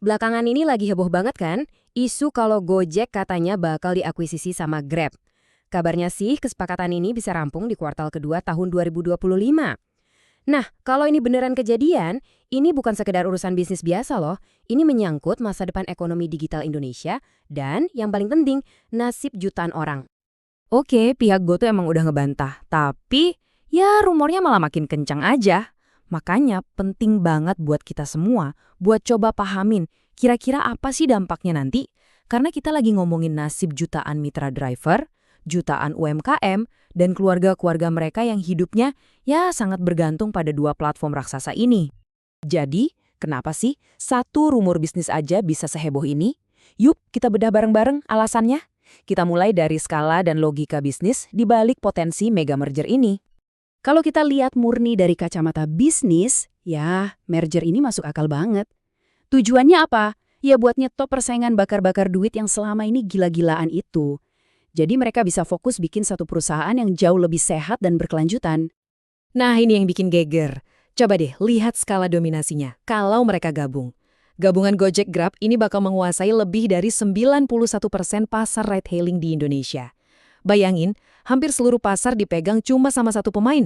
Belakangan ini lagi heboh banget kan? Isu kalau Gojek katanya bakal diakuisisi sama Grab. Kabarnya sih kesepakatan ini bisa rampung di kuartal kedua tahun 2025. Nah, kalau ini beneran kejadian, ini bukan sekedar urusan bisnis biasa loh. Ini menyangkut masa depan ekonomi digital Indonesia dan yang paling penting, nasib jutaan orang. Oke, pihak Go tuh emang udah ngebantah, tapi ya rumornya malah makin kencang aja. Makanya penting banget buat kita semua, buat coba pahamin kira-kira apa sih dampaknya nanti. Karena kita lagi ngomongin nasib jutaan mitra driver, jutaan UMKM, dan keluarga-keluarga mereka yang hidupnya ya sangat bergantung pada dua platform raksasa ini. Jadi, kenapa sih satu rumor bisnis aja bisa seheboh ini? Yuk kita bedah bareng-bareng alasannya. Kita mulai dari skala dan logika bisnis di balik potensi mega merger ini. Kalau kita lihat murni dari kacamata bisnis, ya merger ini masuk akal banget. Tujuannya apa? Ya buat nyetop persaingan bakar-bakar duit yang selama ini gila-gilaan itu. Jadi mereka bisa fokus bikin satu perusahaan yang jauh lebih sehat dan berkelanjutan. Nah, ini yang bikin geger. Coba deh lihat skala dominasinya kalau mereka gabung. Gabungan Gojek Grab ini bakal menguasai lebih dari 91% pasar ride-hailing di Indonesia. Bayangin, hampir seluruh pasar dipegang cuma sama satu pemain.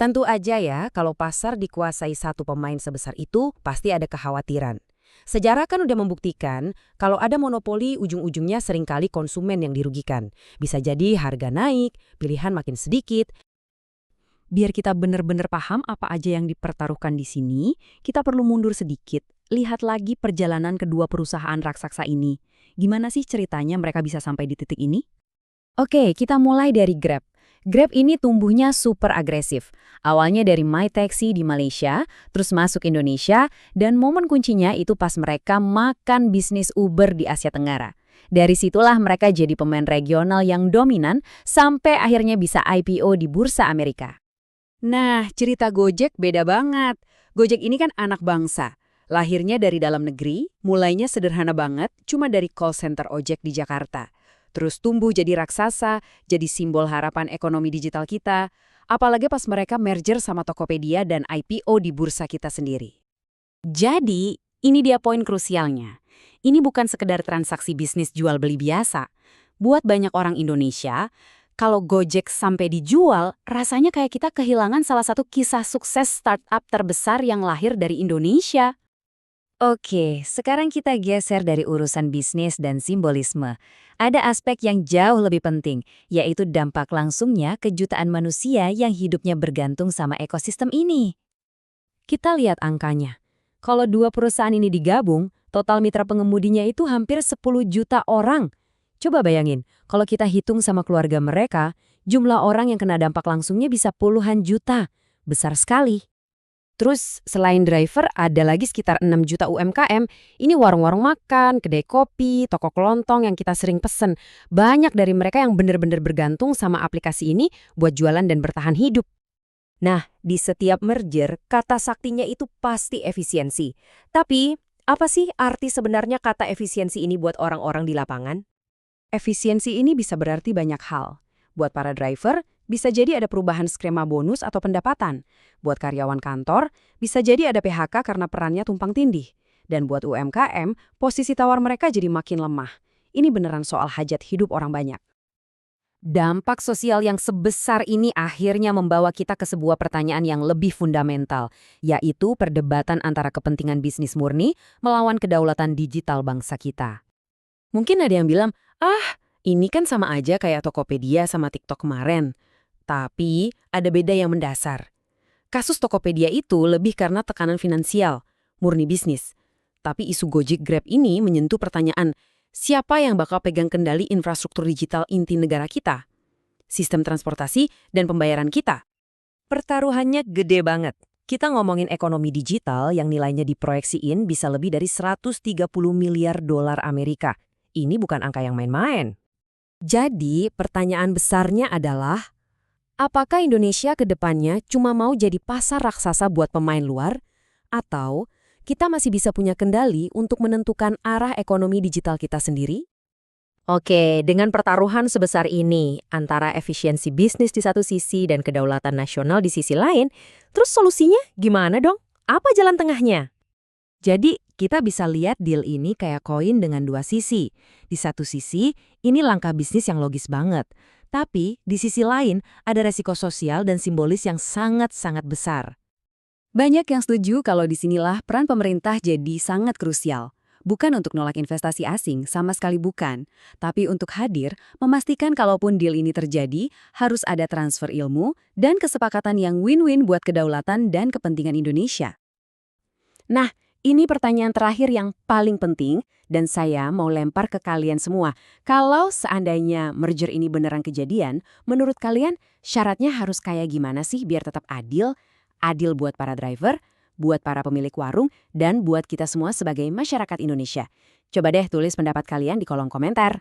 Tentu aja ya, kalau pasar dikuasai satu pemain sebesar itu, pasti ada kekhawatiran. Sejarah kan udah membuktikan, kalau ada monopoli ujung-ujungnya seringkali konsumen yang dirugikan. Bisa jadi harga naik, pilihan makin sedikit. Biar kita benar-benar paham apa aja yang dipertaruhkan di sini, kita perlu mundur sedikit. Lihat lagi perjalanan kedua perusahaan raksasa ini. Gimana sih ceritanya mereka bisa sampai di titik ini? Oke, kita mulai dari Grab. Grab ini tumbuhnya super agresif. Awalnya dari MyTaxi di Malaysia, terus masuk Indonesia, dan momen kuncinya itu pas mereka makan bisnis Uber di Asia Tenggara. Dari situlah mereka jadi pemain regional yang dominan sampai akhirnya bisa IPO di Bursa Amerika. Nah, cerita Gojek beda banget. Gojek ini kan anak bangsa. Lahirnya dari dalam negeri, mulainya sederhana banget, cuma dari call center ojek di Jakarta. Terus tumbuh jadi raksasa, jadi simbol harapan ekonomi digital kita. Apalagi pas mereka merger sama Tokopedia dan IPO di bursa kita sendiri. Jadi, ini dia poin krusialnya. Ini bukan sekedar transaksi bisnis jual beli biasa. Buat banyak orang Indonesia, kalau Gojek sampai dijual, rasanya kayak kita kehilangan salah satu kisah sukses startup terbesar yang lahir dari Indonesia. Oke, sekarang kita geser dari urusan bisnis dan simbolisme. Ada aspek yang jauh lebih penting, yaitu dampak langsungnya ke jutaan manusia yang hidupnya bergantung sama ekosistem ini. Kita lihat angkanya. Kalau dua perusahaan ini digabung, total mitra pengemudinya itu hampir 10 juta orang. Coba bayangin, kalau kita hitung sama keluarga mereka, jumlah orang yang kena dampak langsungnya bisa puluhan juta. Besar sekali. Terus selain driver ada lagi sekitar 6 juta UMKM. Ini warung-warung makan, kedai kopi, toko kelontong yang kita sering pesen. Banyak dari mereka yang benar-benar bergantung sama aplikasi ini buat jualan dan bertahan hidup. Nah, di setiap merger, kata saktinya itu pasti efisiensi. Tapi, apa sih arti sebenarnya kata efisiensi ini buat orang-orang di lapangan? Efisiensi ini bisa berarti banyak hal. Buat para driver, bisa jadi ada perubahan skema bonus atau pendapatan. Buat karyawan kantor, bisa jadi ada PHK karena perannya tumpang tindih. Dan buat UMKM, posisi tawar mereka jadi makin lemah. Ini beneran soal hajat hidup orang banyak. Dampak sosial yang sebesar ini akhirnya membawa kita ke sebuah pertanyaan yang lebih fundamental, yaitu perdebatan antara kepentingan bisnis murni melawan kedaulatan digital bangsa kita. Mungkin ada yang bilang, ini kan sama aja kayak Tokopedia sama TikTok kemarin. Tapi ada beda yang mendasar. Kasus Tokopedia itu lebih karena tekanan finansial, murni bisnis. Tapi isu Gojek Grab ini menyentuh pertanyaan, siapa yang bakal pegang kendali infrastruktur digital inti negara kita? Sistem transportasi dan pembayaran kita? Pertaruhannya gede banget. Kita ngomongin ekonomi digital yang nilainya diproyeksiin bisa lebih dari 130 miliar dolar Amerika. Ini bukan angka yang main-main. Jadi, pertanyaan besarnya adalah, apakah Indonesia ke depannya cuma mau jadi pasar raksasa buat pemain luar? Atau kita masih bisa punya kendali untuk menentukan arah ekonomi digital kita sendiri? Oke, dengan pertaruhan sebesar ini antara efisiensi bisnis di satu sisi dan kedaulatan nasional di sisi lain, terus solusinya gimana dong? Apa jalan tengahnya? Jadi, Kita bisa lihat deal ini kayak koin dengan dua sisi. Di satu sisi, ini langkah bisnis yang logis banget. Tapi, di sisi lain, ada resiko sosial dan simbolis yang sangat-sangat besar. Banyak yang setuju kalau disinilah peran pemerintah jadi sangat krusial. Bukan untuk nolak investasi asing, sama sekali bukan. Tapi untuk hadir, memastikan kalaupun deal ini terjadi, harus ada transfer ilmu dan kesepakatan yang win-win buat kedaulatan dan kepentingan Indonesia. Nah, ini pertanyaan terakhir yang paling penting, dan saya mau lempar ke kalian semua. Kalau seandainya merger ini beneran kejadian, menurut kalian syaratnya harus kayak gimana sih biar tetap adil? Adil buat para driver, buat para pemilik warung, dan buat kita semua sebagai masyarakat Indonesia. Coba deh tulis pendapat kalian di kolom komentar.